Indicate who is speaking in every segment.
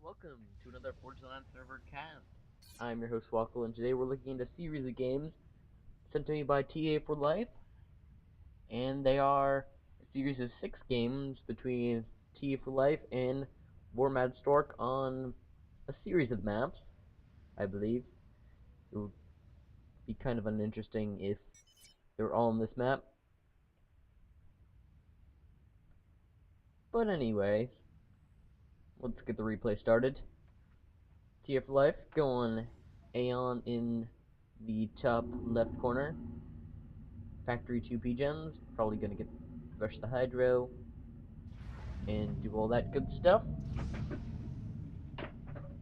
Speaker 1: welcome to another Fortune Server cast. I'm your host Swkoll, and today we're looking at a series of games sent to me by TA4Life, and they are a series of 6 games between TA4Life and Mad Stork on a series of maps, I believe. It would be kind of uninteresting if they're all on this map. But anyway, let's get the replay started. TA4Life, go on Aeon in the top left corner. Factory 2 gens, probably gonna get rush the hydro and do all that good stuff.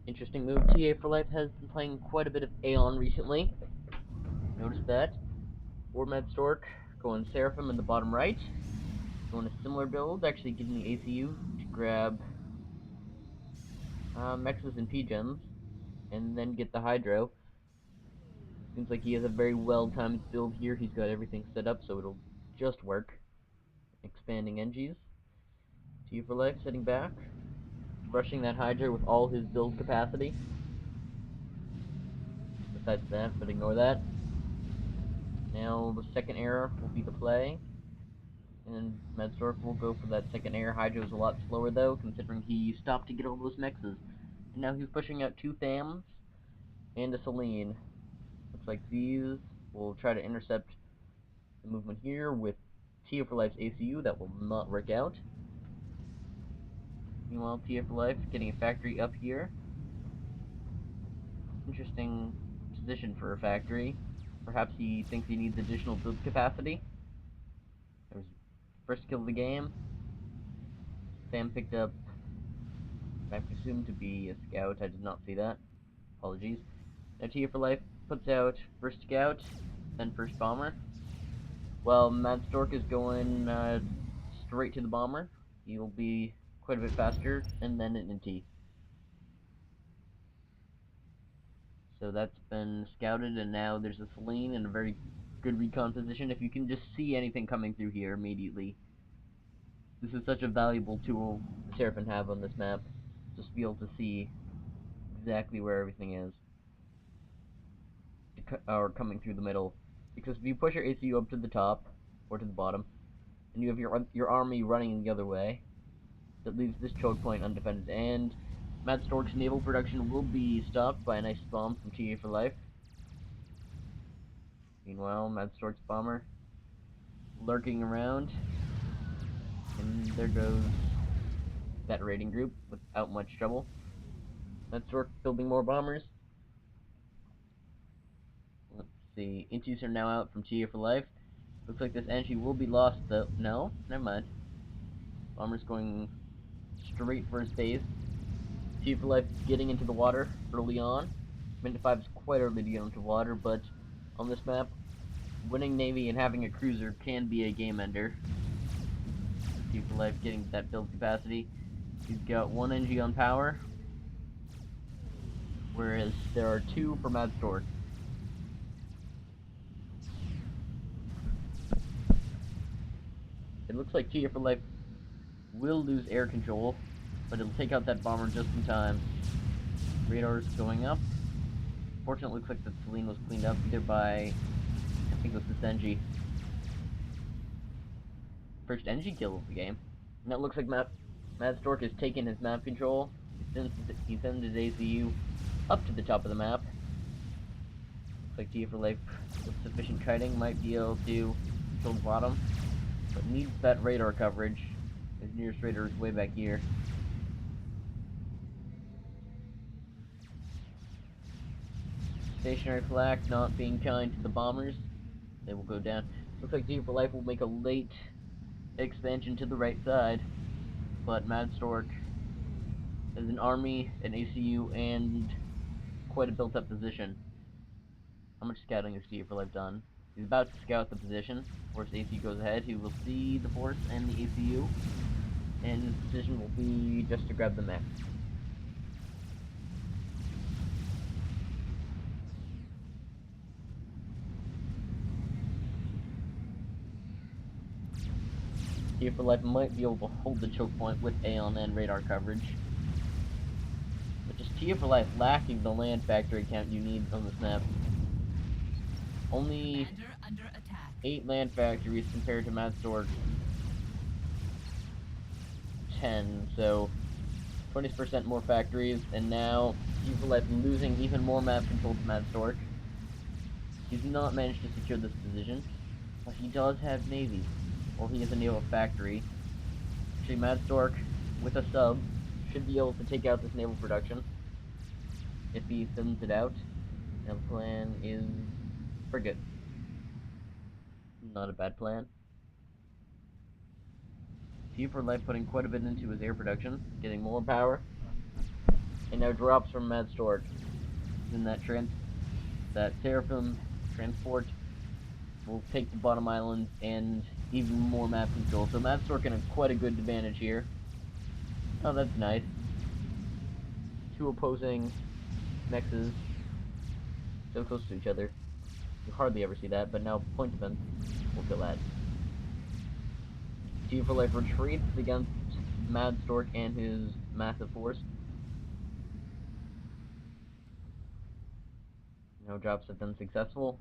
Speaker 1: Interesting move. TA4Life has been playing quite a bit of Aeon recently. Notice that. Mad Stork going Seraphim in the bottom right. Going a similar build, actually getting the ACU to grab Mexes and P-gens, and then get the hydro. Seems like he has a very well-timed build here. He's got everything set up so it'll just work. Expanding NGs. TA4Life sitting back, rushing that hydro with all his build capacity. Besides that, but ignore that. Now the second air will be the play, and Mad Stork will go for that second air. Hydro is a lot slower though, considering he stopped to get all those mexes. And now he's pushing out 2 Thams and a Selene. Looks like these will try to intercept the movement here with TA4Life's ACU. That will not work out. Meanwhile, TA4Life getting a factory up here. Interesting position for a factory. Perhaps he thinks he needs additional build capacity. There's first kill of the game. Sam picked up, I presume to be a scout. I did not see that. Apologies. Now TA4Life puts out first scout, then first bomber. While Mad Stork is going straight to the bomber. He'll be quite a bit faster, and then an NT. So that's been scouted, and now there's a Selene in a very good recon position. If you can just see anything coming through here immediately. This is such a valuable tool the Seraphim have on this map. Just to be able to see exactly where everything is. Or coming through the middle. Because if you push your ACU up to the top, or to the bottom, and you have your army running the other way, that leaves this choke point undefended, and Mad Stork's naval production will be stopped by a nice bomb from TA4Life. Meanwhile, Mad Stork's bomber lurking around, and there goes that raiding group without much trouble. Mad Stork building more bombers. Let's see, Intus are now out from TA4Life. Looks like this entry will be lost though. No, never mind. Bomber's going straight for his base. TA4Life getting into the water early on. Minute 5 is quite early to get into water, but on this map, winning Navy and having a cruiser can be a game ender. TA4Life getting that build capacity. He's got 1 NG on power, whereas there are 2 for Mad Stork. It looks like TA4Life will lose air control, but it'll take out that bomber just in time. Radar's going up. Fortunately, it looks like the Selene was cleaned up either by, I think it was this NG. First NG kill of the game. And it looks like Mad Stork has taken his map control. He sends his ACU up to the top of the map. Looks like TA4Life with sufficient kiting might be able to kill the bottom, but needs that radar coverage. His nearest radar is way back here. Stationary flak not being kind to the bombers. They will go down. Looks like TA4Life will make a late expansion to the right side, but Mad Stork has an army, an ACU, and quite a built-up position. How much scouting has TA4Life done? He's about to scout the position. Force ACU goes ahead. He will see the force and the ACU, and his position will be just to grab the mech. TA4Life might be able to hold the choke point with Aeon and radar coverage. TA4Life lacking the land factory count you need on this map. Only 8 land factories compared to Madstore 10, so 20% more factories, and now TA4Life losing even more map control to Madstore. He's not managed to secure this position, but he does have Navy. Well, he has a naval factory. Actually, Madstore, with a sub, should be able to take out this naval production if he thins it out. And the plan is frigate. Not a bad plan. TA4Life putting quite a bit into his air production, getting more power, and now drops from Madstore. In that Seraphim transport will take the bottom island and even more map control. So Madstore in quite a good advantage here. Oh, that's nice. 2 opposing mexes so close to each other. You hardly ever see that, but now point defense will kill that. TA4Life retreats against Madstore and his massive force. No drops have been successful.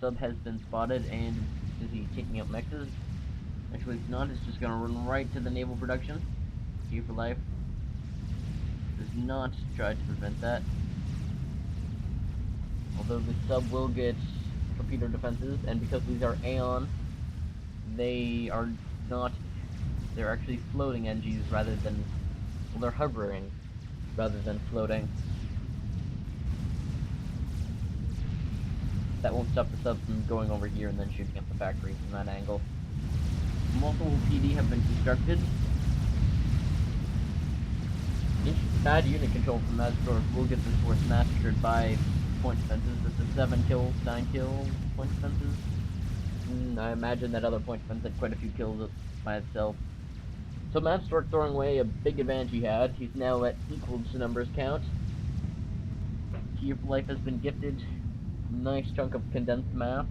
Speaker 1: Sub has been spotted and is he taking out mexes? Actually, it's not. It's just going to run right to the naval production. TA4Life does not try to prevent that. Although the sub will get torpedo defenses, and because these are Aeon, they are not. They're actually floating NGs rather than. Well, they're hovering rather than floating. That won't stop the sub from going over here and then shooting up the factory from that angle. Multiple PD have been constructed. Bad unit control from Madstore will get this force massacred by point defenses. This is 7 kill, 9 kill point defenses. I imagine that other point defense had quite a few kills by itself. So Madstore throwing away a big advantage he had. He's now at equal to numbers count. TA4Life has been gifted a nice chunk of condensed map.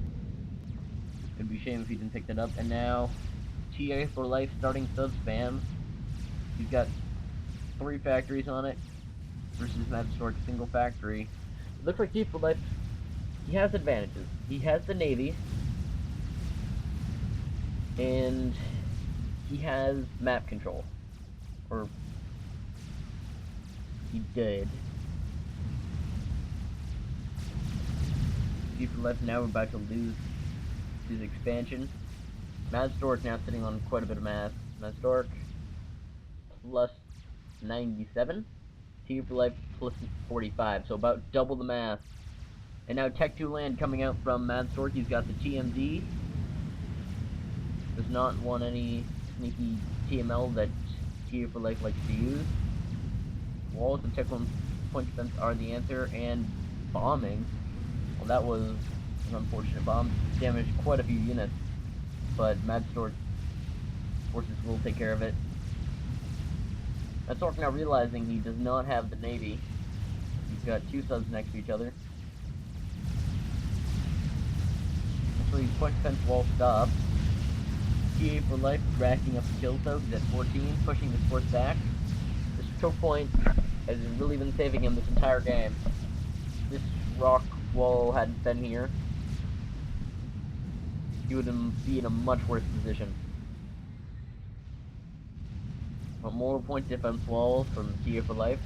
Speaker 1: It'd be a shame if he didn't pick that up. And now TA4Life starting sub spam. He's got 3 factories on it versus Madstore single factory. It looks like TA4Life, he has advantages. He has the Navy, and he has map control. Or he did. TA4Life now about to lose his expansion. Madstore now sitting on quite a bit of mass. Madstore plus 97. TA4Life plus 45, so about double the mass. And now Tech 2 land coming out from Madstore. He's got the TMD. Does not want any sneaky TML that TA4Life likes to use. Walls and Tech 1 point defense are the answer, and bombing. Well, that was an unfortunate bomb. Damaged quite a few units, but Madstore forces will take care of it. Madstore now realizing he does not have the Navy. He's got 2 subs next to each other. Actually, point defense wall stopped. TA4Life racking up the kills though. He's at 14, pushing his force back. This choke point has really been saving him this entire game. This rock wall hadn't been here, he would be in a much worse position. But more point defense walls from TA4Life.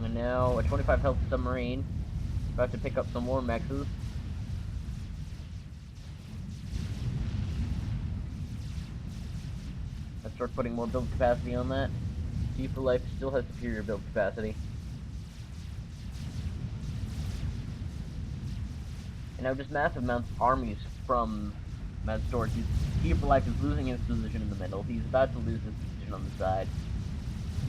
Speaker 1: And now a 25 health submarine. About to pick up some more mexes. Let's start putting more build capacity on that. TA4Life still has superior build capacity. And now just massive amounts of armies from Madstore. TA4Life is losing his position in the middle. He's about to lose his position on the side.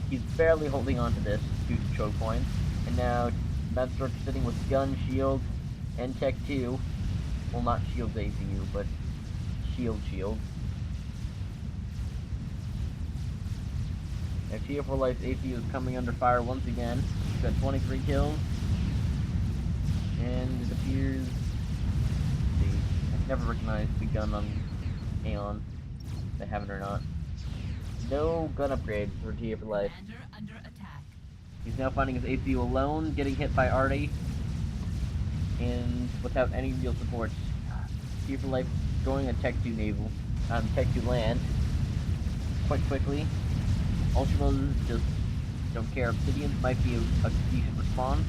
Speaker 1: He's barely holding on to this due to choke points. And now Madstore sitting with gun, shield, and Tech 2. Well, not shield ACU, but shield. Now TA4Life's ACU is coming under fire once again. He's got 23 kills. And it appears... I've never recognized the gun on Aeon. If they have it or not. no gun upgrade for TA4Life.
Speaker 2: Commander under attack.
Speaker 1: He's now finding his ACU alone, getting hit by Artie, and without any real support. TA4Life going on Tech 2 naval, Tech 2 land, quite quickly. Ultras just don't care. Obsidians might be a decent response.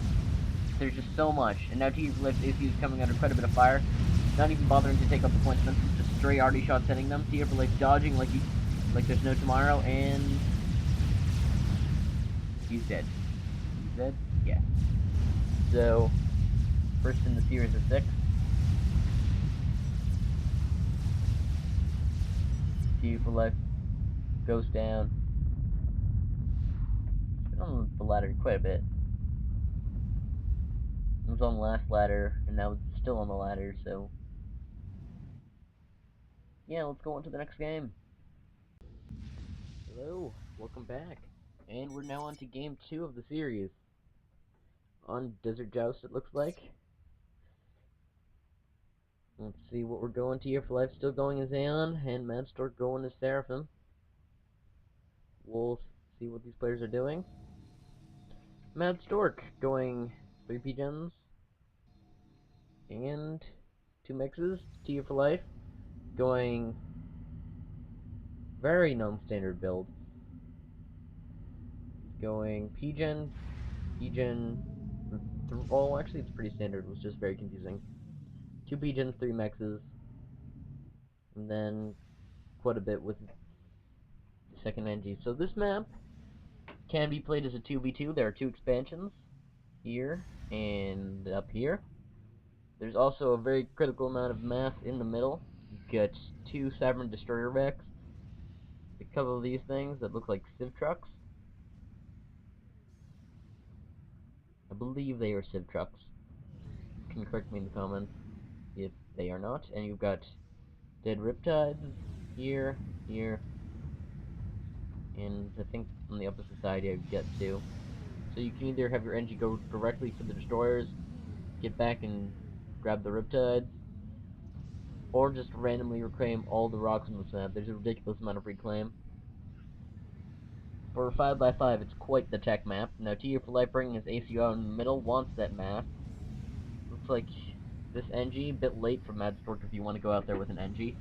Speaker 1: There's just so much, and now TA4Life's ACU is coming under quite a bit of fire. Not even bothering to take out the point fences, just stray Artie shots hitting them. TA4Life dodging like there's no tomorrow, and he's dead. He's dead? Yeah. So, first in the series of 6. TA4Life goes down. It's been on the ladder quite a bit. It was on the last ladder, and now it's still on the ladder, so... yeah, let's go on to the next game. Hello, welcome back. And we're now on to game 2 of the series. On Desert Joust, it looks like. Let's see what we're going to here for life. Still going as Aeon, and Mad Stork going as Seraphim. We'll see what these players are doing. Mad Stork going 3 P-Gens. And 2 mixes. TA4Life going very non-standard build. Going P-Gen, oh, actually it's pretty standard, it was just very confusing. 2 P-Gens, 3 mexes, and then quite a bit with the second NG. So this map can be played as a 2v2. There are 2 expansions, here and up here. There's also a very critical amount of mass in the middle. You've got 2 Sovereign Destroyer wrecks, a couple of these things that look like Civ trucks. I believe they are Civ trucks. You can correct me in the comments if they are not. And you've got dead Riptides here, here, and I think on the opposite side I've got 2. So you can either have your NG go directly for the destroyers, get back and grab the Riptides, or just randomly reclaim all the rocks on this map. There's a ridiculous amount of reclaim. For 5x5, it's quite the tech map. Now TA4Life bringing his ACU out in the middle wants that map. Looks like this NG, a bit late for Mad Stork if you want to go out there with an NG.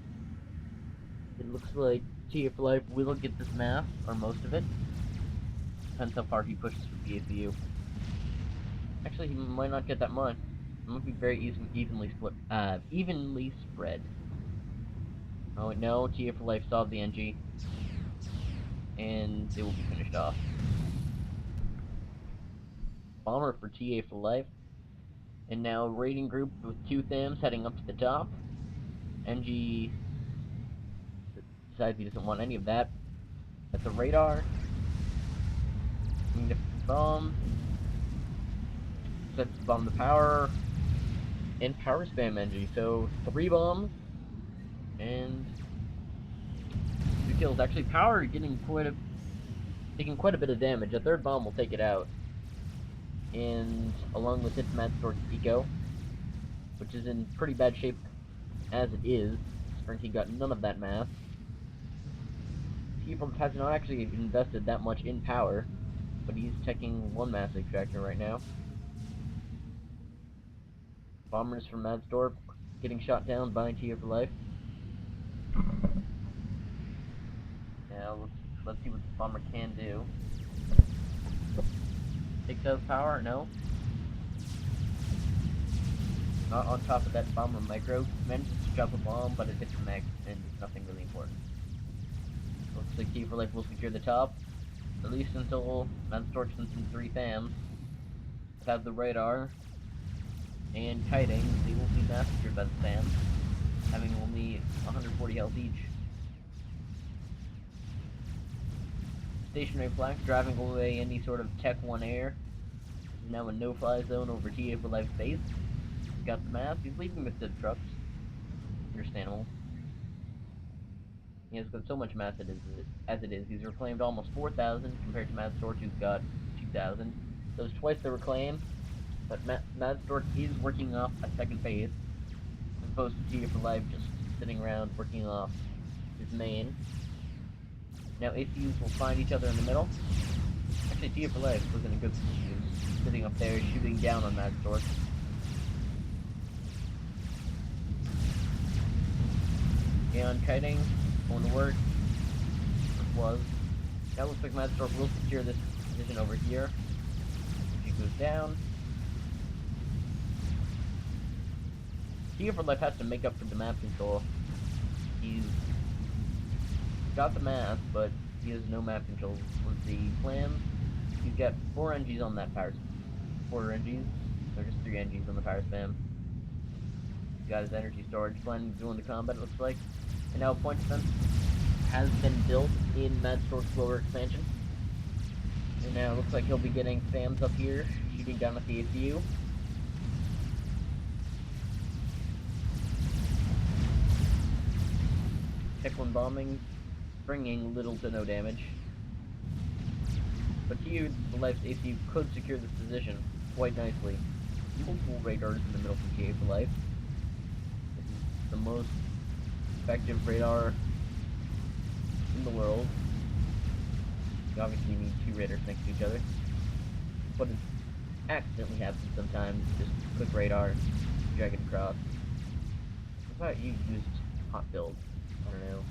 Speaker 1: It looks like TA4Life will get this map, or most of it. Depends how far he pushes with the ACU. Actually, he might not get that much. It might be very evenly spread. Oh no, TA4Life solved the NG. And it will be finished off. Bomber for TA4Life. And now raiding group with 2 Thams heading up to the top. NG decides he doesn't want any of that. That's a radar. Magnificent bomb. Sets the bomb to power. And power spam NG. So 3 bombs. And 2 kills. Actually, power taking quite a bit of damage. A 3rd bomb will take it out. And along with its Mad Stork's Eco, which is in pretty bad shape as it is. Sprinky got none of that mass. He has not actually invested that much in power, but he's checking 1 mass extractor right now. Bombers from Mad Stork getting shot down by TA4Life. Now let's see what this bomber can do. Takes out power? No. Not on top of that bomber micro. Manages to drop a bomb, but it hits the mech, and it's nothing really important. Looks like TA4Life will secure the top, at least until Mad Stork sends in 3 Thams. Without the radar and kiting, they will be massacred by the Thams, having only 140 health each. Stationary flank driving away any sort of Tech 1 air. This is now a no-fly zone over TA4Life's base. He's got the mass. He's leaving the Civ trucks. Understandable. He has got so much mass as it is. He's reclaimed almost 4,000 compared to Mad Stork, who's got 2,000. So it's twice the reclaim. But Mad Stork is working off a 2nd base, as opposed to TA4Life just sitting around working off his main. Now ACUs will find each other in the middle. Actually, TA4Life was in a good position. He was sitting up there shooting down on Mad Stork. And kiting, going to work. It was. Now looks like Mad Stork will secure this position over here. She goes down. TA4Life has to make up for the map control. He's got the map, but he has no map control. Let's see, plans. He's got 4 NGs on that power. 4 NGs. Or just 3 NGs on the power spam. He's got his energy storage plan going to combat, it looks like. And now point defense has been built in Mad Stork's lower expansion. And now it looks like he'll be getting SAMs up here, shooting down at the ACU. Check 1 bombing, bringing little to no damage. But TA4Life's ACU could secure this position quite nicely. Multiple radars in the middle from TA4Life. This is the most effective radar in the world. You obviously need 2 radars next to each other. But it accidentally happens sometimes. Just quick radar, drag it across. What about you used hot build? I don't know.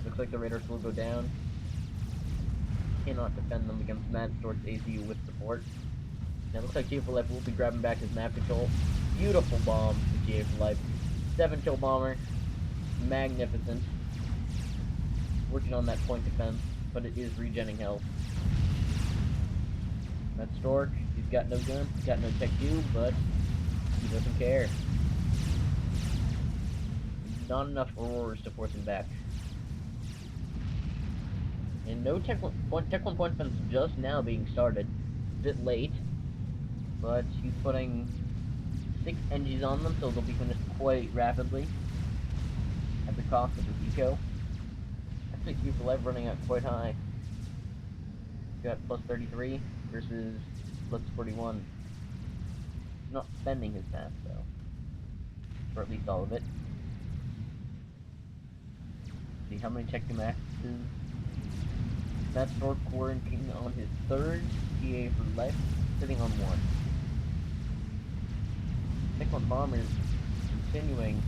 Speaker 1: Looks like the radars will go down. Cannot defend them against Mad Stork's ACU with support. Now it looks like TA4Life will be grabbing back his map control. Beautiful bomb to TA4Life. 7-kill bomber. Magnificent. Working on that point defense, but it is regenning health. Mad Stork, he's got no gun, he's got no tech 2, but he doesn't care. Not enough Auroras to force him back. And no Tech 1 point defense just now being started. A bit late, but he's putting 6 NGs on them, so they'll be finished quite rapidly at the cost of his eco. Actually, TA4Life running out quite high. Got plus 33 versus plus 41. He's not spending his map though, or at least all of it. See how many Tech 2 maxes. Mad Stork quarantine on his 3rd, TA4Life sitting on 1. Tech 1 bomber is continuing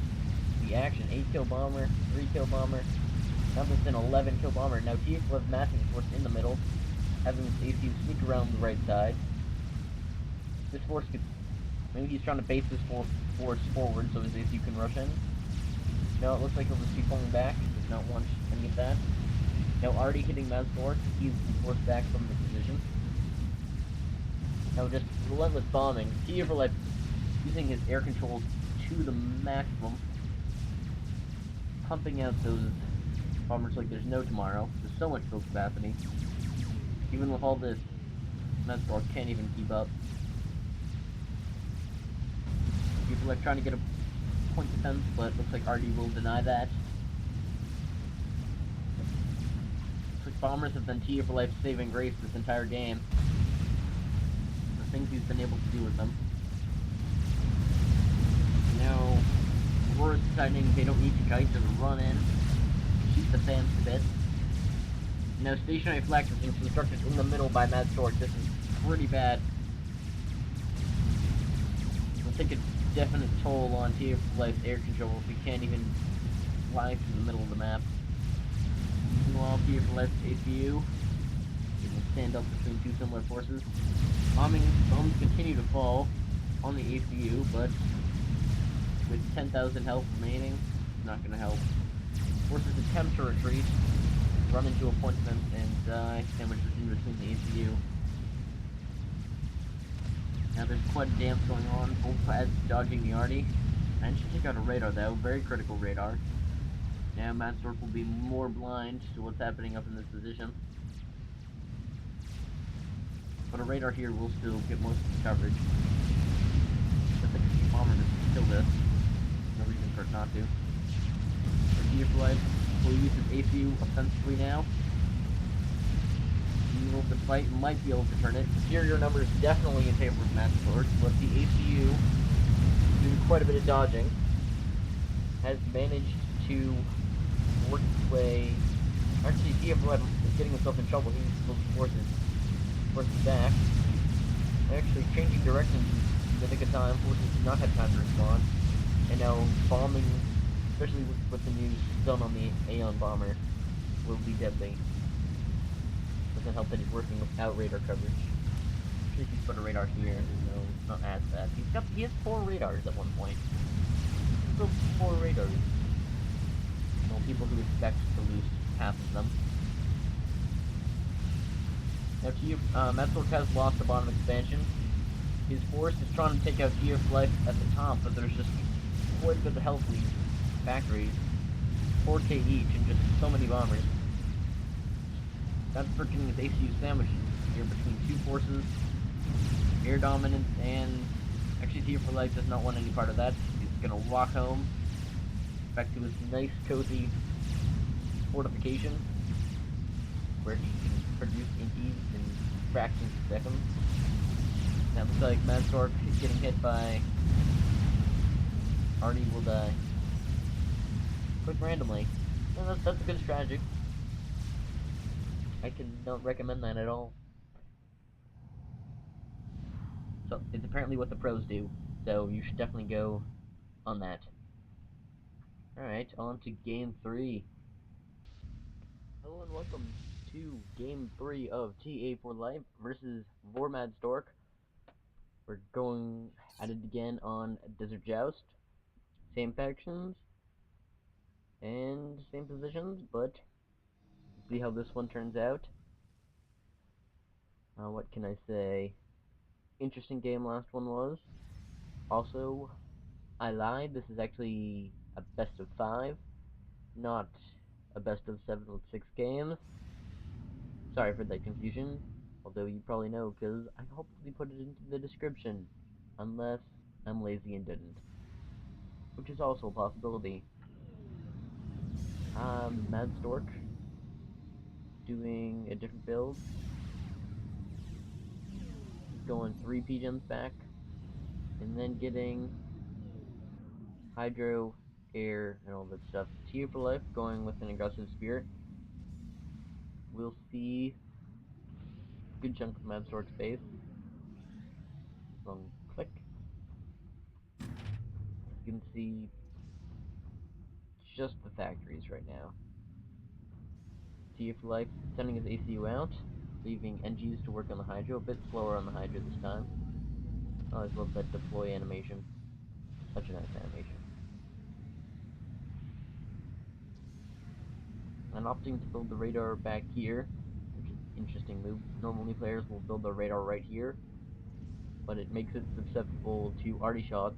Speaker 1: the action. 8-kill bomber, 3-kill bomber. Now that's an 11-kill bomber. Now TA4Life massing force in the middle, having his ACU sneak around the right side. This force could, maybe he's trying to base this force forward so his ACU can rush in. No, it looks like he'll just be pulling back. Does not want any of that. Now already hitting Mad Stork, he's forced back from the position. Now just relentless bombing. TA4Life using his air control to the maximum, pumping out those bombers like there's no tomorrow. There's so much build capacity. Even with all this, Mad Stork can't even keep up. TA4Life trying to get a point defense, but looks like RD will deny that. Bombers have been TA4Life's saving grace this entire game. The things he's been able to do with them. Now, Aurora's deciding they don't need to kite to run in, shoot the fans to bits. Now, stationary flags have been constructed in the middle by Mad Stork. This is pretty bad. It'll take a definite toll on TA4Life's air control if we can't even fly through the middle of the map. Meanwhile, TA4Life's ACU will stand up between 2 similar forces. Bombs continue to fall on the ACU, but with 10,000 health remaining, it's not going to help. Forces attempt to retreat, run into a point defense, and die, sandwiched in between the ACU. Now there's quite a dance going on, both sides dodging the arty. Managed to take out a radar though, very critical radar. Now Mad Stork will be more blind to what's happening up in this position. But a radar here will still get most of the coverage. I think the bomber just kill this. No reason for it not to. TA4Life will use his ACU offensively now. The fight might be able to turn it. Superior numbers definitely in favor of Mad Stork, but the ACU, doing quite a bit of dodging, has managed to work its way TA4Life is getting himself in trouble. He needs to pull his forces back. They're actually changing directions in the nick of time. Forces do not have time to respond. And now bombing, especially with the news done on the Aeon bomber, will be deadly. Doesn't help that he's working without radar coverage. Actually, he's put a radar here, so it's not as bad. He has 4 radars at one point. Still 4 radars. Well, people who expect to lose half of them. Now, Metzork has lost the bottom expansion. His force is trying to take out TA4Life at the top, but there's just quite a bit of health lead factories. 4K each, and just so many bombers. That's freaking his ACU sandwiched here between 2 forces, air dominance, and actually TA4Life does not want any part of that. He's gonna walk home, back to his nice, cozy fortification, where he can produce inties in fractions of seconds. Now it looks like Metzork is getting hit by Artie will die. Quick randomly. No, that's a good strategy. I don't recommend that at all. So, it's apparently what the pros do, so you should definitely go on that. Alright, on to Game 3. Hello and welcome to Game 3 of TA4Life versus Vormad Stork. We're going at it again on Desert Joust. Same factions, and same positions, but see how this one turns out. What can I say? Interesting game last one was. Also, I lied, this is actually a best of 5, not a best of 7 with 6 games. Sorry for that confusion, although you probably know, because I hopefully put it into the description, unless I'm lazy and didn't, which is also a possibility. Mad Stork, doing a different build. He's going 3 PGems back, and then getting Hydro, Air, and all that stuff. TA4Life going with an aggressive spirit. We'll see a good chunk of Mad Stork's base. Long click. You can see just the factories right now. TA4Life sending his ACU out, leaving NGs to work on the Hydro, a bit slower on the Hydro this time. I always love that deploy animation. Such a nice animation. And opting to build the radar back here, which is an interesting move. Normally players will build the radar right here, but it makes it susceptible to arty shots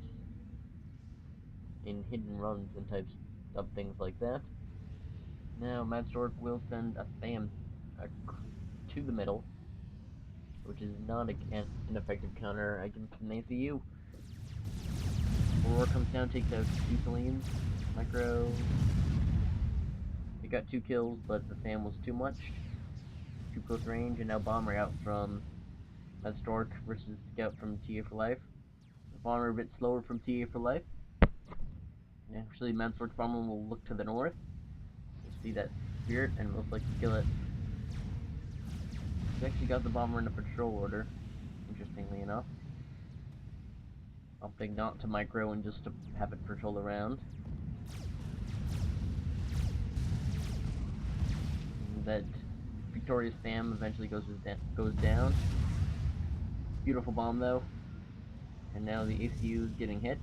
Speaker 1: in hidden runs and types of things like that. Now, Mad Stork will send a SAM to the middle, which is not an effective counter against an ACU. Aurora comes down, takes out 2 Selene. Micro. He got 2 kills, but the SAM was too much. Too close range, and now Bomber out from Mad Stork versus Scout from TA4Life. Bomber a bit slower from TA4Life. Actually, Mad Stork's Bomber will look to the north. You'll see that spirit, and most likely kill it. He's actually got the Bomber in a patrol order, interestingly enough. Opting not to micro and just to have it patrol around. And that Victorious Sam eventually goes down. Beautiful bomb though. And now the ACU is getting hit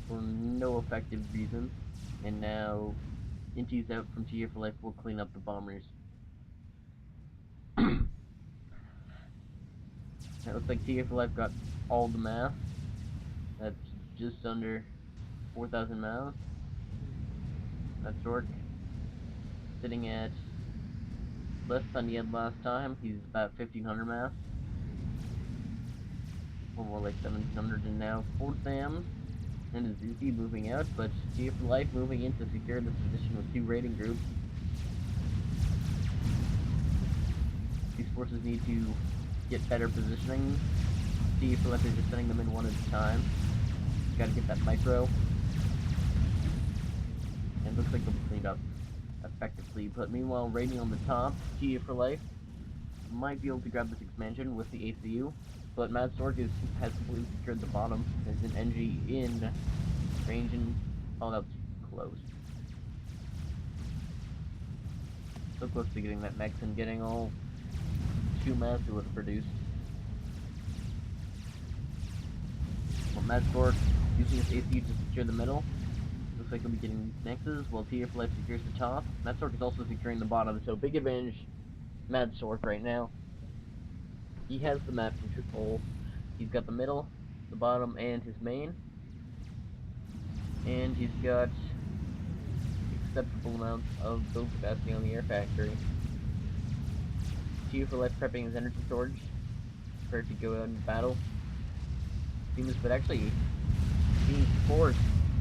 Speaker 1: for no effective reason. And now Inti's out from TA4Life will clean up the bombers. It looks like TA4Life got all the mass. That's just under 4,000 mass. That's Stork sitting at less than he had last time. He's about 1,500 mass. Or more like 1,700, and now 4 SAMs. And a Zuki moving out, but TA4Life moving in to secure this position with 2 raiding groups. These forces need to get better positioning. TA4Life is just sending them in one at a time. Gotta get that micro. And it looks like they'll be cleaned up. effectively. But meanwhile, raiding on the top, TA4Life might be able to grab this expansion with the ACU, but Mad Stork has completely secured the bottom. There's an NG in range and... oh, that's close. So close to getting that next and getting all 2 mass it would have produced. Well, Mad Stork using his ACU to secure the middle. Looks like he'll be getting nexus, while TA4Life secures the top. Mad Stork is also securing the bottom, so big advantage Mad Stork right now. He has the map control. He's got the middle, the bottom, and his main. And he's got acceptable amounts of build capacity on the air factory. TA4Life prepping his energy storage, prepared to go out in battle. Seems, but actually being forced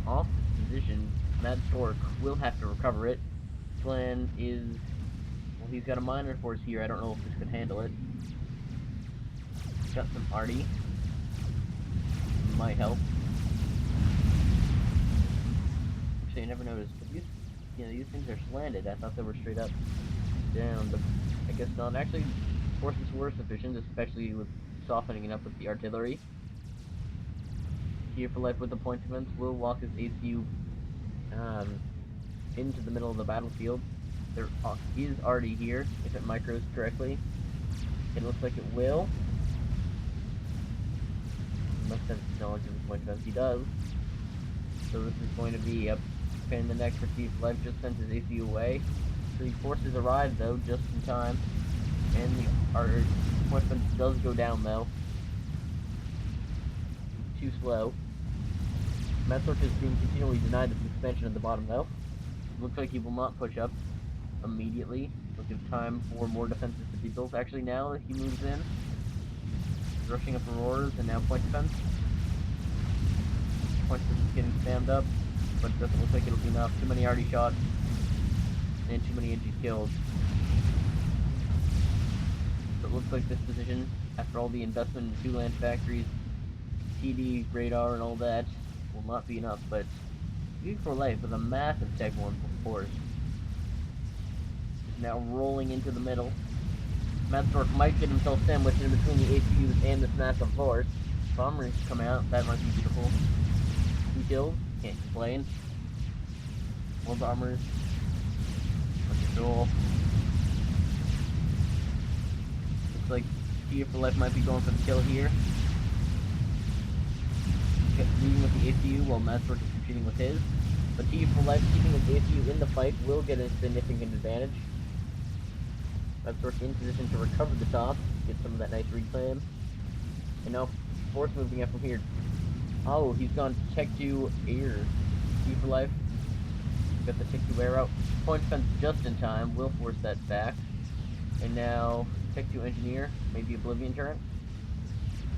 Speaker 1: off this position, Mad Stork will have to recover it. Plan is, well, he's got a minor force here. I don't know if this could handle it. Got some arty. Might help. Actually, I never noticed. But these things are slanted. I thought they were straight up down, but I guess not. Actually, forces were sufficient, especially with softening it up with the artillery. TA4Life with the point defense will walk his ACU into the middle of the battlefield. There is arty here, if it micros correctly. It looks like it will. Must have knowledge of his point defense. He does. So this is going to be a pain in the neck for TA4Life. Just sent his ACU away. So the forces arrive though, just in time. And our point defense does go down though. Too slow. Mad Stork is being continually denied this expansion at the bottom though. Looks like he will not push up immediately. He'll give time for more defenses to be built. Actually, now that he moves in, he's rushing up Auroras and now point defense. Point defense is getting spammed up, but it doesn't look like it'll be enough. Too many arty shots and too many NGs killed. So it looks like this position, after all the investment in 2 land factories, TD, radar, and all that, will not be enough, but BO5 with a massive tech 1 force is now rolling into the middle. Mad Stork might get himself sandwiched in between the ACUs and this massive force. Bombers come out, that might be beautiful. 2 kills, can't complain. More bombers. Looks cool. Looks like TA4Life might be going for the kill here. Leading with the ACU while Mad Stork is retreating with his. But TA4Life keeping his ACU in the fight will get a significant advantage. Mad Stork in position to recover the top, get some of that nice reclaim. And now force moving up from here. Oh, he's gone Tech 2 air. TA4Life got the Tech 2 air out. Point defense just in time, will force that back. And now Tech 2 engineer, maybe Oblivion turret.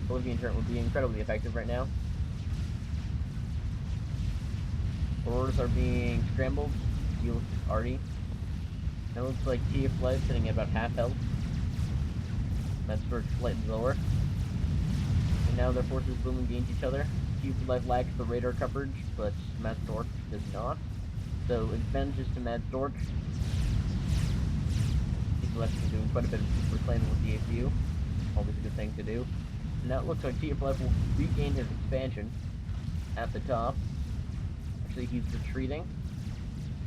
Speaker 1: Oblivion turret would be incredibly effective right now. Auroras are being scrambled. Deal with this arty. Now it looks like TA4Life sitting at about half health. Mad Stork slightly lower. And now their forces will engage each other. TA4Life lacks the radar coverage, but Mad Stork does not. So advantages to Mad Stork. TA4Life is doing quite a bit of reclaiming with the ACU. Always a good thing to do. And now it looks like TA4Life will regain his expansion at the top. Actually, he's retreating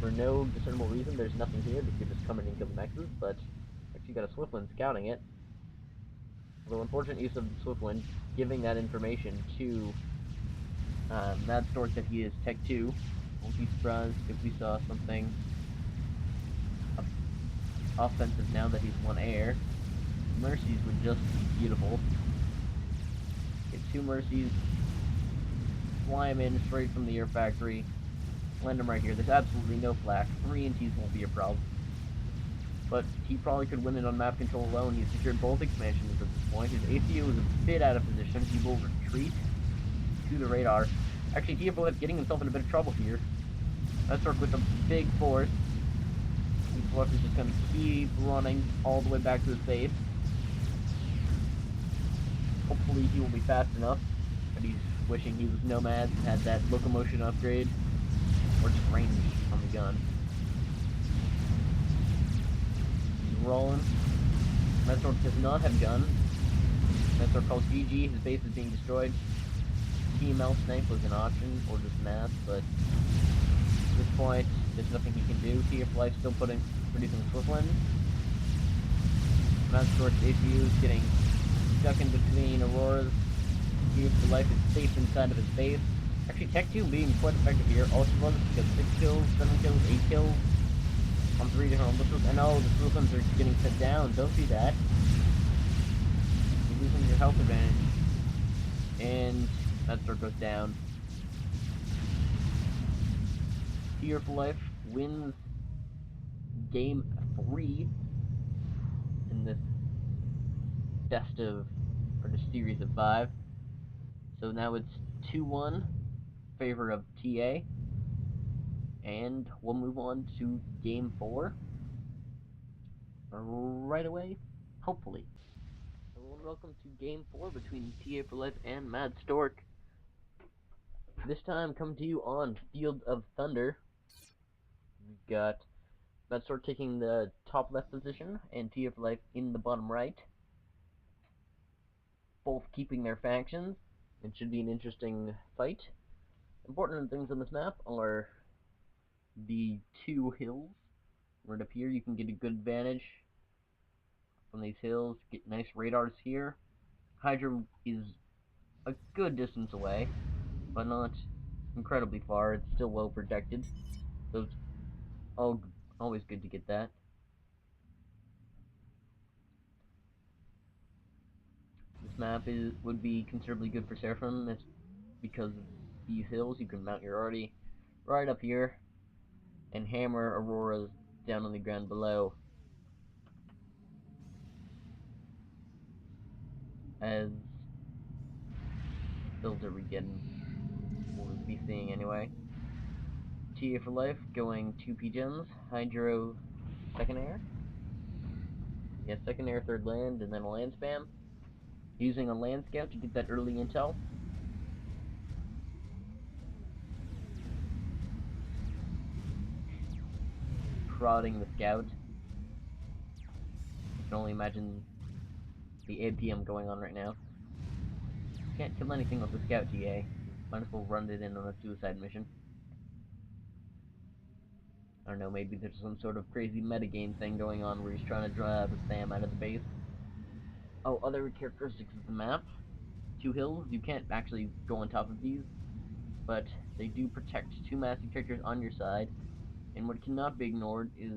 Speaker 1: for no discernible reason. There's nothing here. They could just come in and kill the Nexus, but actually got a Swiftwind scouting it. Although unfortunate use of the Swiftwind, giving that information to Mad Stork that he is Tech 2. Won't be surprised if we saw something offensive now that he's 1 air. Mercies would just be beautiful. Get 2 Mercies, fly him in straight from the air factory, land him right here. There's absolutely no flak. 3 NTs won't be a problem. But he probably could win it on map control alone. He's secured both expansions at this point. His ACU is a bit out of position. He will retreat to the radar. Actually, TA4Life getting himself in a bit of trouble here. Mad Stork with a big force. TA4Life is just going to keep running all the way back to his base. Hopefully he will be fast enough. But he's wishing he was Nomad and had that locomotion upgrade. Or just range on the gun. rolling. Medstork does not have gun. Medstork calls GG, his base is being destroyed. TML snipe was an option, or just mass, but at this point, there's nothing he can do. TA4Life still producing Swkoll. Medstork's APU is getting stuck in between Auroras. TA4Life is safe inside of his base. Actually, Tech 2 being quite effective here. Also, got 6 kills, 7 kills, 8 kills on 3 different missiles. And oh, the Swkolls are getting set down. Don't do that. You're losing your health advantage. And Medstork goes down. TA4Life wins game 3 in this or this series of 5. So now it's 2-1 favor of TA, and we'll move on to game 4 right away, hopefully. Hello and welcome to game 4 between TA4Life and Medstork. This time come to you on Field of Thunder. We've got Medstork taking the top left position and TA4Life in the bottom right, both keeping their factions. It should be an interesting fight. Important things on this map are the 2 hills. Right up here you can get a good advantage from these hills, get nice radars here. Hydra is a good distance away, but not incredibly far. It's still well protected, so it's always good to get that. This map would be considerably good for Seraphim. That's because of these hills. You can mount your arty right up here and hammer Auroras down on the ground below. As builds are we getting? We'll be seeing anyway. TA4Life going 2 PGems, Hydro second air. Yeah, second air, third land, and then a land spam. Using a land scout to get that early intel. Prodding the scout. You can only imagine the APM going on right now. Can't kill anything with the scout, TA. Might as well run it in on a suicide mission. I don't know, maybe there's some sort of crazy metagame thing going on where he's trying to drive a spam out of the base. Oh, other characteristics of the map. 2 hills, you can't actually go on top of these, but they do protect 2 massive characters on your side, and what cannot be ignored is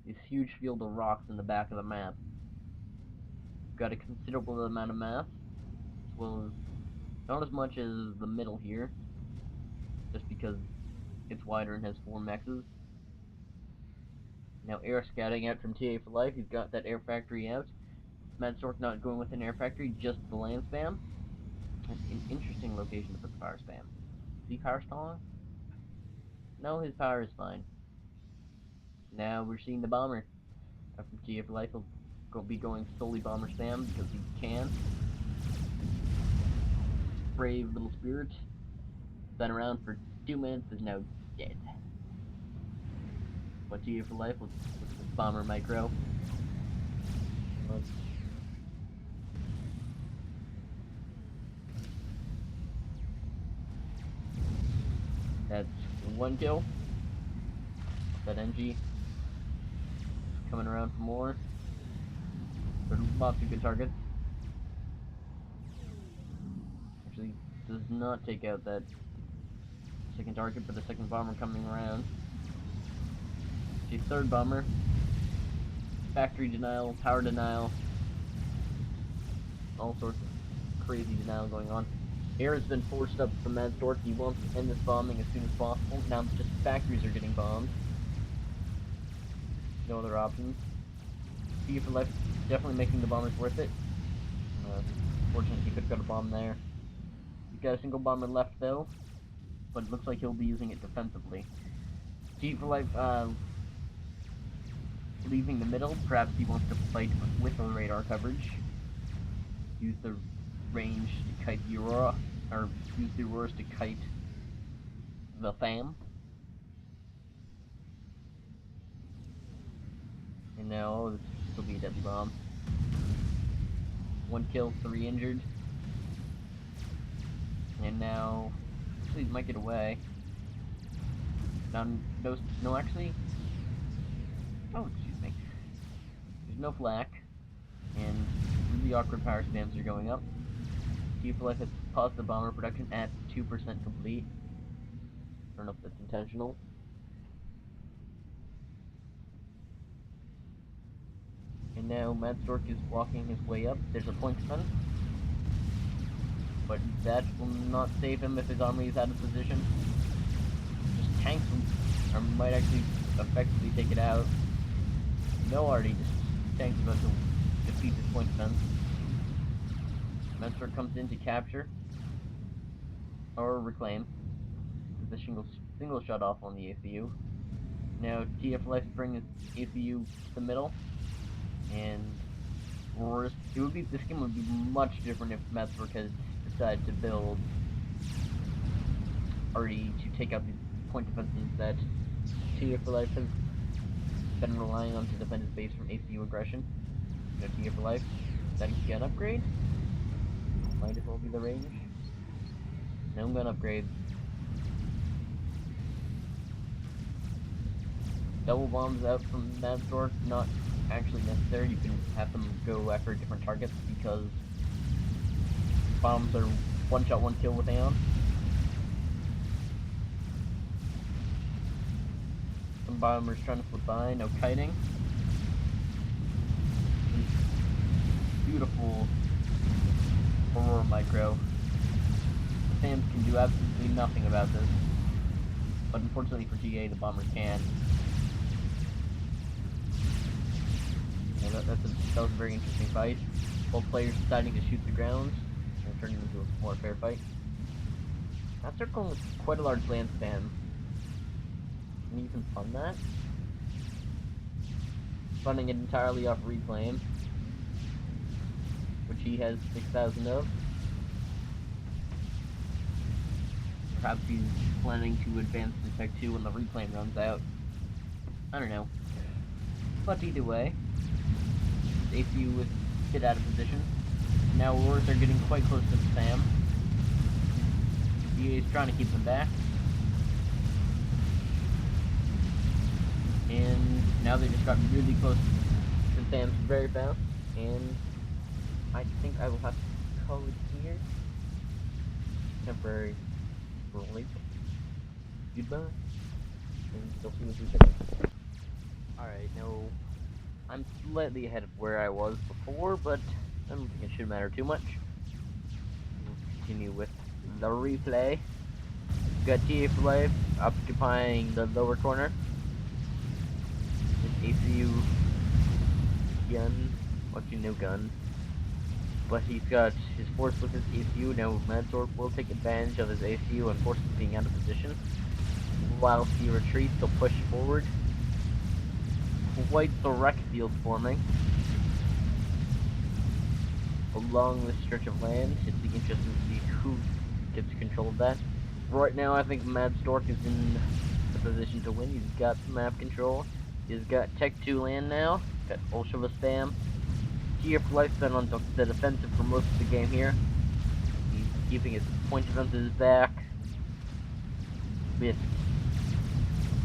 Speaker 1: this huge field of rocks in the back of the map. You've got a considerable amount of mass, as well as not as much as the middle here, just because it's wider and has 4 mexes. Now air scouting out from TA4Life, he's got that air factory out. Medstork not going with an air factory, just the land spam. An interesting location to put the power spam. Is he power stalling? No, his power is fine. Now we're seeing the bomber. From TA4Life will be going solely bomber spam because he can. Brave little spirit. Been around for 2 minutes, is now dead. What TA4Life? Let's look at this bomber micro. That's 1 kill. That NG coming around for more. But lots of good targets. Actually, does not take out that second target, but the second bomber coming around. The third bomber. Factory denial, power denial. All sorts of crazy denial going on. Air has been forced up from Medstork. He wants to end this bombing as soon as possible. Now just factories are getting bombed. No other options. TA4Life definitely making the bombers worth it. Fortunately, he could have got a bomb there. He's got a single bomber left though, but it looks like he'll be using it defensively. TA4Life leaving the middle. Perhaps he wants to fight with the radar coverage. Use the range to kite the Aurora, or use the Auroras to kite the FAM. And now Still be a deadly bomb. 1 kill, 3 injured. And now, actually, might get away. Now, no, actually. Oh, excuse me. There's no flak, and really awkward power spams are going up. TA4Life has paused the bomber production at 2% complete. I don't know if that's intentional. And now Mad Stork is walking his way up. There's a point stun, but that will not save him if his army is out of position. Just tanks him, or might actually effectively take it out. No, already just tanks about to defeat this point stun. Mad Stork comes in to capture or reclaim with a single shot off on the ACU. Now TA4Life brings ACU to the middle. And this game would be much different if Mad Stork has decided to build already to take out these point defenses that TA4Life has been relying on to defend his base from ACU aggression. You know, TA4Life deciding to get an upgrade. Might as well be the range. No gun upgrade. Double bombs out from Mad Stork, not actually necessary. You can have them go after different targets because bombs are one shot, one kill with Aeon. Some bombers trying to slip by, no kiting. Beautiful Aurora micro. The fans can do absolutely nothing about this, but unfortunately for TA, the bombers can. That was a very interesting fight. Both players deciding to shoot the ground and turning into a more fair fight. That circle with quite a large land span. Can you even fund that? Funding it entirely off reclaim, which he has 6,000 of. Perhaps he's planning to advance to Tech 2 when the reclaim runs out. I don't know. But either way, ACU was hit out of position. Now Auroras are getting quite close to the SAM. DA is trying to keep them back. And now they just got really close to SAMs very fast. And I think I will have to call it here. Temporary break. Goodbye. And still see you in 2 seconds. Alright, now I'm slightly ahead of where I was before, but I don't think it should matter too much. We'll continue with the replay. We've got TA4Life occupying the lower corner. With ACU gun, actually no gun. But he's got his force with his ACU. Now Mad Stork will take advantage of his ACU and force him being out of position. While he retreats, he'll push forward. Quite the wreck field forming along this stretch of land. It'd be interesting to see who gets control of that. Right now, I think Mad Stork is in the position to win. He's got map control. He's got Tech 2 land now. Got Ultra spam. TA4Life's been on the defensive for most of the game here. He's keeping his point defenses back. With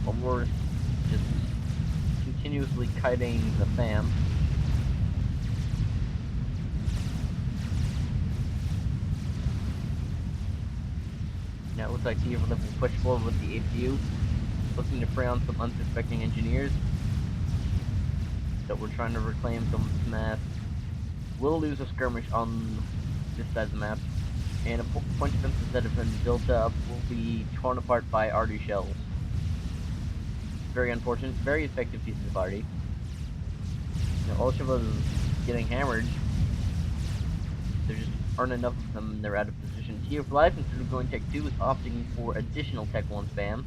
Speaker 1: Auroras just continuously kiting the FAM. Now it looks like TA4Life will push forward with the ACU, looking to prey on some unsuspecting engineers that we're trying to reclaim some of this map. We'll lose a skirmish on this side of the map, and a point of defenses that have been built up will be torn apart by arty shells. Very unfortunate, very effective pieces of arty. Now, Ultra is getting hammered. There just aren't enough of them, and they're out of position. TA4Life, instead of going Tech 2, is opting for additional Tech 1 spam.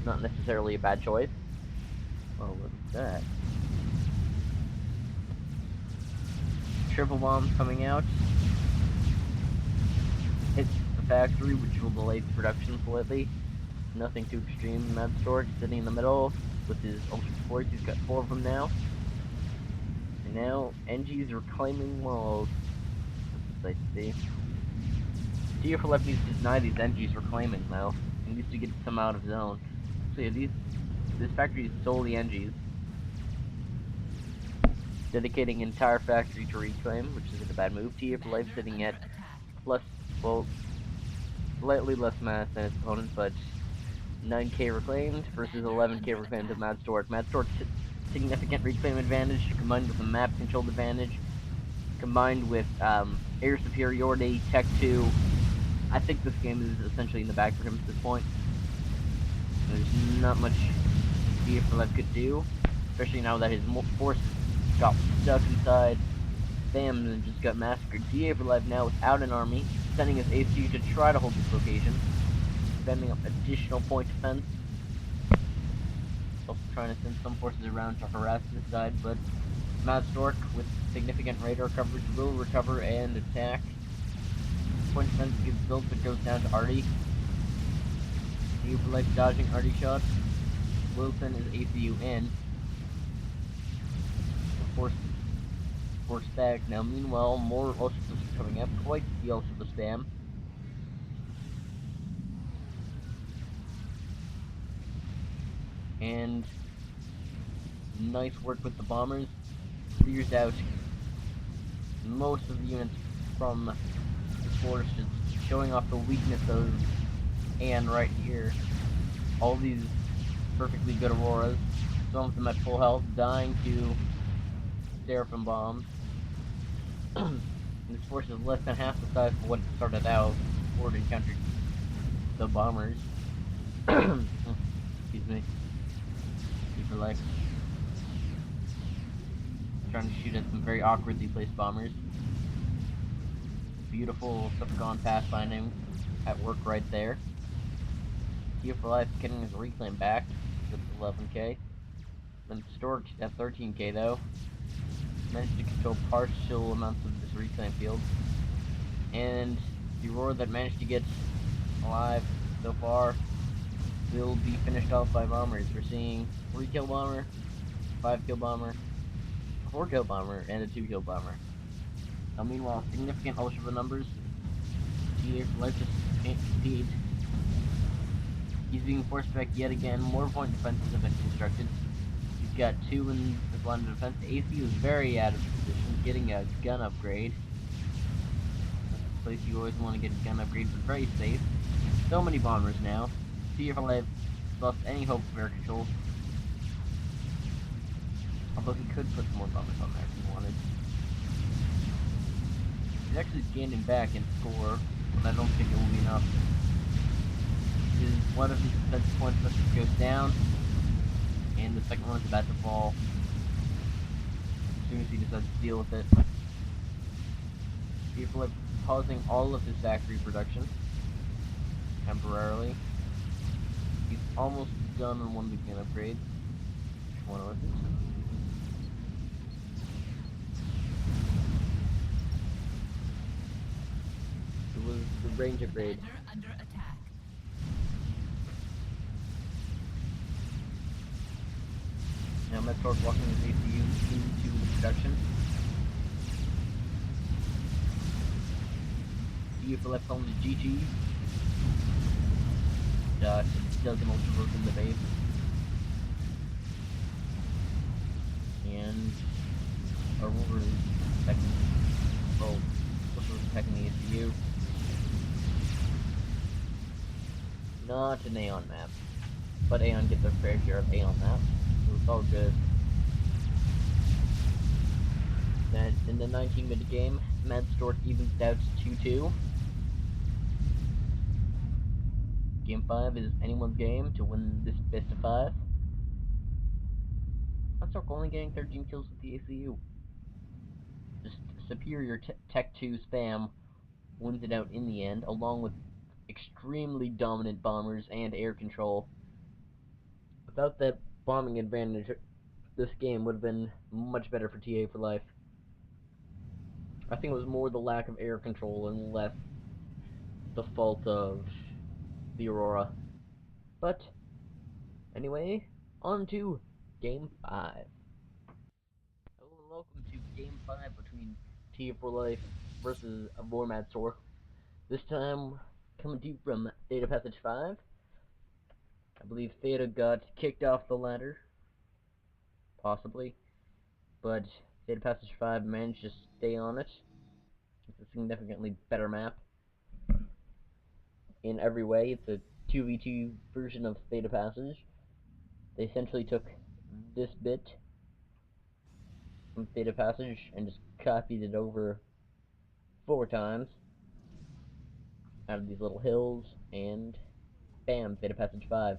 Speaker 1: Not necessarily a bad choice. Oh, look at that. Triple bombs coming out. Hits the factory, which will delay the production slightly. Nothing too extreme. Mad Stork sitting in the middle with his ultra force. He's got 4 of them now. And now, NG's reclaiming walls. That's nice to see. TA4Life needs to deny these NGs reclaiming, though. He needs to get some out of zone. So yeah, this factory is solely NGs. Dedicating entire factory to reclaim, which isn't a bad move. TA4Life sitting at plus, well, slightly less mass than its opponent, but 9k reclaimed versus 11k reclaimed of Mad Stork. Mad Stork's significant reclaim advantage combined with a map controlled advantage, combined with air superiority, Tech 2. I think this game is essentially in the bag for him at this point. There's not much TA4Life could do, especially now that his force got stuck inside Sam and just got massacred. TA4Life now without an army, sending his ACU to try to hold this location, spending up additional point defense. Also trying to send some forces around to harass this side, but Mad Stork with significant radar coverage will recover and attack. Point defense gets built but goes down to Artie. TA4Life dodging Artie shots. Wilson is ACU in. Force back. Now meanwhile, more ultra systems coming up. Quite the ultra spam. And nice work with the bombers. Clears out most of the units from this force, just showing off the weakness of Anne right here. All these perfectly good Auroras, some of them at full health, dying to Seraphim bombs. This force is less than half the size of what it started out before it encountered the bombers. Excuse me. Super life. Trying to shoot at some very awkwardly placed bombers. Beautiful Swkoll pathfinding at work right there. TA4Life getting his reclaim back with 11k. Then Stork at 13k though. Managed to control partial amounts of this reclaim field. And the Aurora that managed to get alive so far will be finished off by bombers. We're seeing 3-kill bomber, 5-kill bomber, 4-kill bomber, and a 2-kill bomber. Now meanwhile, significant ultra numbers. TA4Life just can't compete. He's being forced back yet again. More point defenses have been constructed. He's got 2 in his line of defense. The ACU is very out of position, getting a gun upgrade. That's the place you always want to get a gun upgrade, but very safe. So many bombers now. TA4Life lost any hope of air control. Although he could put some more bombers on there if he wanted. He's actually gaining back in score, but I don't think it will be enough. One of his defensive points goes down, and the second one is about to fall as soon as he decides to deal with it. People are pausing all of his factory production temporarily. He's almost done on one of the gun upgrades. Which one was it? It was the range upgrade.
Speaker 2: Under attack.
Speaker 1: Now Mad Stork walking his ACU into the production. TA4Life calling to GG. Does an ultra work in the base. And Aurora is protecting, well, Ultra is protecting the ACU. Not an Aeon map, but Aeon gets their fair share of Aeon maps, so it's all good. Then in the 19-minute game, Mad Stork evens out 2-2. Game 5 is anyone's game to win this best of 5. Mad Stork only getting 13 kills with the ACU. Just superior Tech 2 spam wins it out in the end, along with extremely dominant bombers and air control. Without that bombing advantage, this game would have been much better for TA4Life. I think it was more the lack of air control and less the fault of the Aurora. But anyway, on to Game 5. Hello welcome to Game 5 between TA4Life versus a more Mad Swkoll. This time, coming to you from Theta Passage 5. I believe Theta got kicked off the ladder, possibly, but Theta Passage 5 managed to stay on it. It's a significantly better map in every way. It's a 2v2 version of Theta Passage. They essentially took this bit from Theta Passage and just copied it over 4 times out of these little hills, and bam, Theta Passage 5.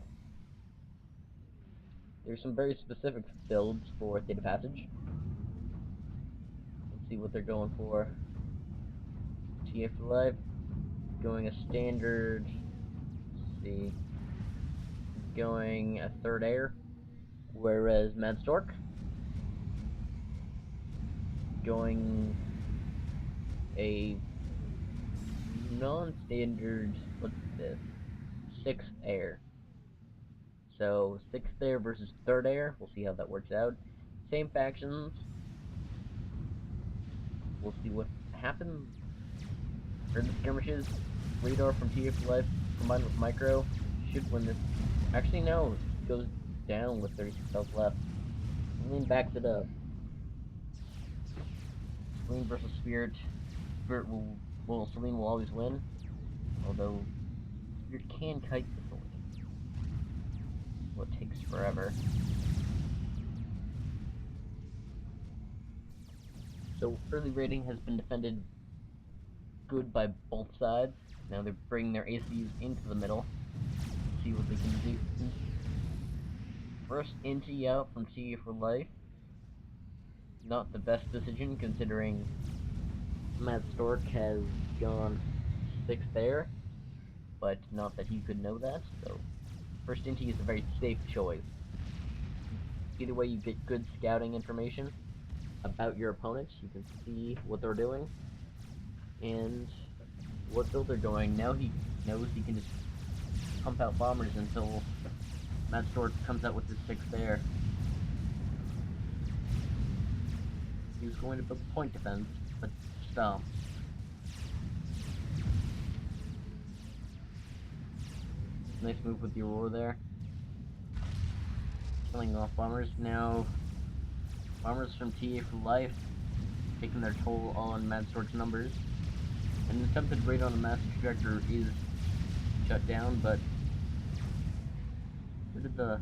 Speaker 1: There's some very specific builds for Theta Passage. Let's see what they're going for. TA4Life going a standard, let's see, going a third air, whereas Mad Swkoll going a non-standard, what's this, 6th air. So 6th air versus 3rd air, we'll see how that works out. Same factions, we'll see what happens. Urban skirmishes, radar from TA4Life combined with micro should win this. Actually no, it goes down with 36 health left. Celine backs it up. Celine versus Spirit. Spirit Celine will always win. Although Spirit can kite the Celine. Well, it takes forever. So early rating has been defended good by both sides. Now they're bringing their ACs into the middle. See what they can do. First NT out from TA4Life. Not the best decision considering Mad Swkoll has gone 6th there, but not that he could know that, so first NT is a very safe choice. Either way, you get good scouting information about your opponents. You can see what they're doing and what build they're going. Now he knows he can just pump out bombers until Mad Swkoll comes out with his 6th air. He was going to build point defense, but stomp. Nice move with the Aurora there. Killing off bombers. Now, bombers from TA4Life taking their toll on Mad Swkoll's numbers. An attempted raid on the master trajector is shut down, but where did the...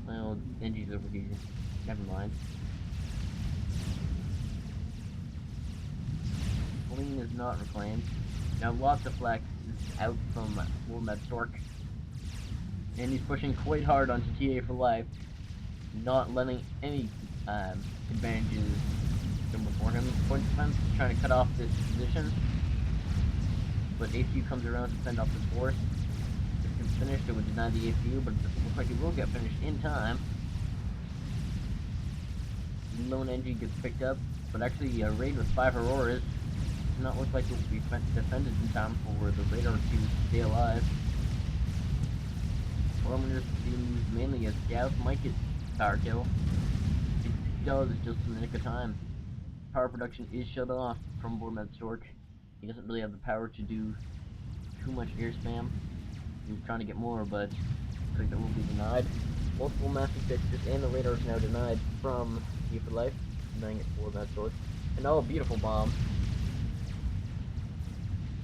Speaker 1: well, Genji's over here. Never mind. Celine is not reclaimed. Now lots of flex is out from Mad Swkoll. And he's pushing quite hard onto TA4Life, not letting any advantages come before him. Point defense is trying to cut off this position, but ACU comes around to fend off this force. If it's finished, it would deny the ACU, but it doesn't look like it will get finished in time. Lone NG gets picked up, but actually a raid with 5 Auroras does not look like it will be defended in time for the radar to stay alive. Warmers being used mainly as scouts might get power kill. It does just in the nick of time. Power production is shut off from Mad Swkoll. He doesn't really have the power to do too much air spam. He was trying to get more, but looks like that will be denied. Multiple massive fixes and the radar is now denied from TA4Life, denying it for Mad Swkoll. And oh, beautiful bomb.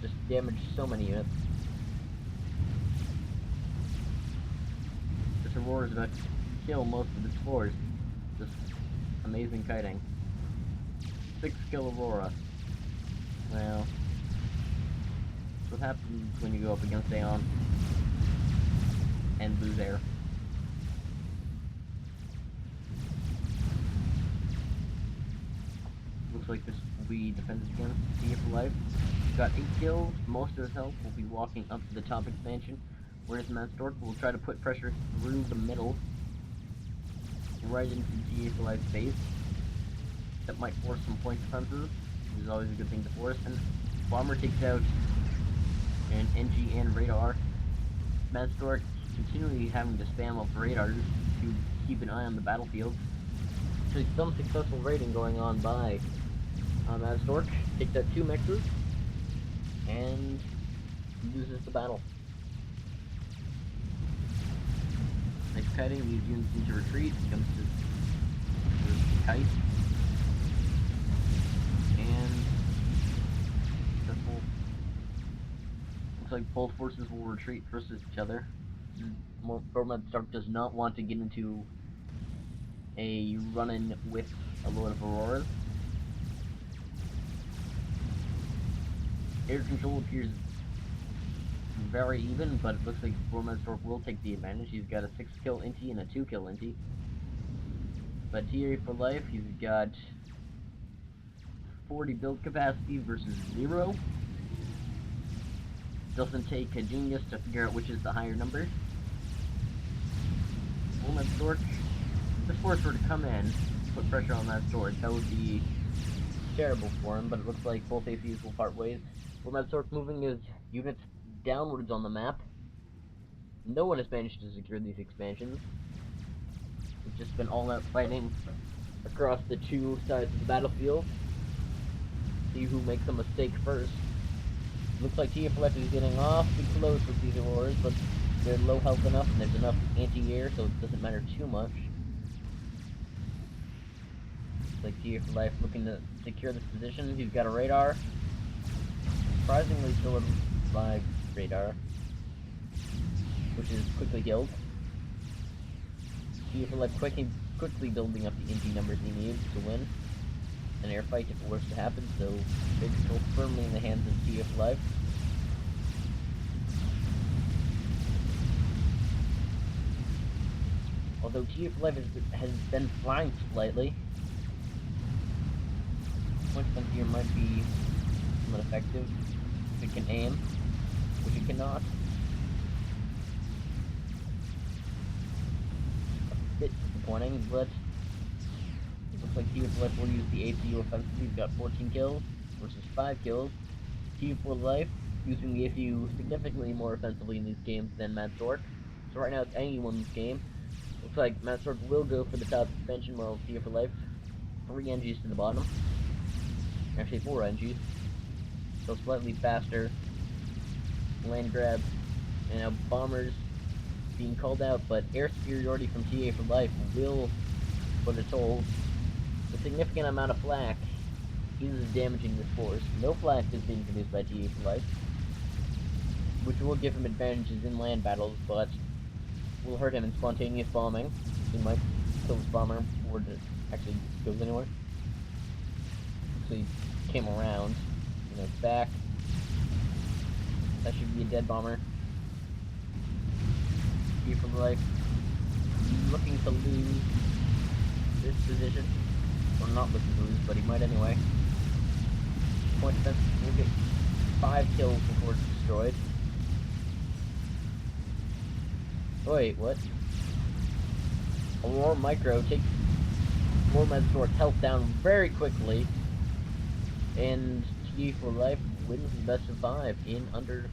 Speaker 1: Just damaged so many units. This Aurora is about to kill most of its floors. Just amazing kiting. 6 kill Aurora. Well, that's what happens when you go up against Aeon and lose air. Looks like this will be defended against TA4Life. Got 8 kills. Most of his health will be walking up to the top expansion, whereas Mad Swkoll will try to put pressure through the middle, right into TA4Life's base. That might force some point defenses, which is always a good thing to force. And Bomber takes out an NG and radar. Mad Swkoll continually having to spam up radars to keep an eye on the battlefield. actually some successful raiding going on by Stork. Takes out 2 mexes and loses the battle. Next kiting, these units need to retreat. Comes to kite. And successful. Looks like both forces will retreat versus each other. Gormad Stark does not want to get into a run-in with a load of Auroras. Air control appears very even, but it looks like Gormad Stork will take the advantage. He's got a 6-kill Inti and a 2-kill Inti. But TA4Life, he's got 40 build capacity versus 0. Doesn't take a genius to figure out which is the higher number. Gormad Stork, if this force were to come in, put pressure on that sword, that would be terrible for him, but it looks like both ACs will part ways. Gormad Stork moving his units downwards on the map. No one has managed to secure these expansions. It's just been all-out fighting across the 2 sides of the battlefield. See who makes a mistake first. Looks like TA4Life is getting awfully close with these Auroras, but they're low health enough and there's enough anti-air, so it doesn't matter too much. Looks like TA4Life looking to secure this position. He's got a radar. Surprisingly still a live radar, which is quickly killed. TA4Life quickly building up the Inti numbers he needs to win an air fight if it was to happen, so big control firmly in the hands of TA4Life. Although TA4Life has been flanked slightly, point defense here might be somewhat effective if it can aim, which it cannot. A bit disappointing, but it looks like TA4Life will use the ACU offensively. He's got 14 kills versus 5 kills. TA4Life using the ACU significantly more offensively in these games than Mad Stork. So right now it's anyone's game. Looks like Mad Stork will go for the top expansion while TA4Life 3 NGs to the bottom. Actually 4 NGs. So slightly faster. Land grab. And now bombers being called out, but air superiority from TA4Life will put a toll. A significant amount of flak is damaging this force. No flak is being produced by TA4Life, which will give him advantages in land battles, but will hurt him in spontaneous bombing. He might kill this bomber before it actually goes anywhere. So he came around, you know, it's back. That should be a dead bomber. TA4Life looking to lose this position. Or not looking to lose, but he might anyway. Point defense will get 5 kills before it's destroyed. Wait, what? Aurora Micro takes Gormad Stork's health down very quickly, and TA4Life wins the best of 5 in under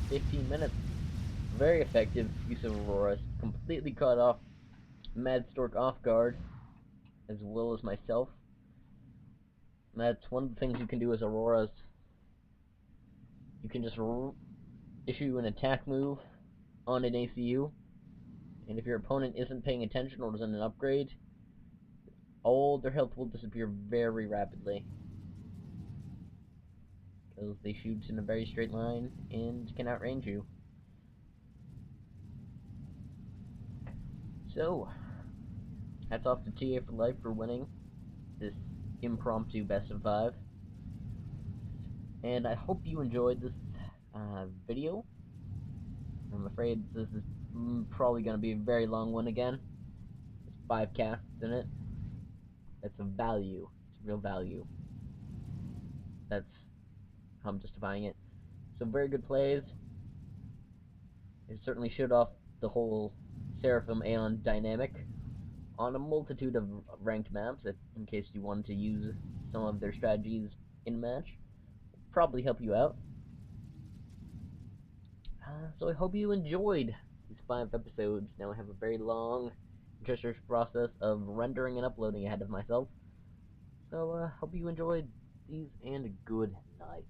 Speaker 1: 15 minutes. Very effective use of Auroras. Completely caught off Mad Stork off guard, as well as myself. And that's one of the things you can do as Auroras. You can just issue an attack move on an ACU, and if your opponent isn't paying attention or doesn't upgrade, all their health will disappear very rapidly, because they shoot in a very straight line and can outrange you. So, hats off to TA4Life for winning this impromptu best of 5. And I hope you enjoyed this video. I'm afraid this is probably going to be a very long one again. There's 5 casts in it. That's a value. It's real value. That's how I'm justifying it. So very good plays. It certainly showed off the whole Seraphim Aeon dynamic on a multitude of ranked maps, in case you wanted to use some of their strategies in a match. Probably help you out. So I hope you enjoyed these 5 episodes. Now I have a very long repetitious process of rendering and uploading ahead of myself. So, hope you enjoyed these, and good night.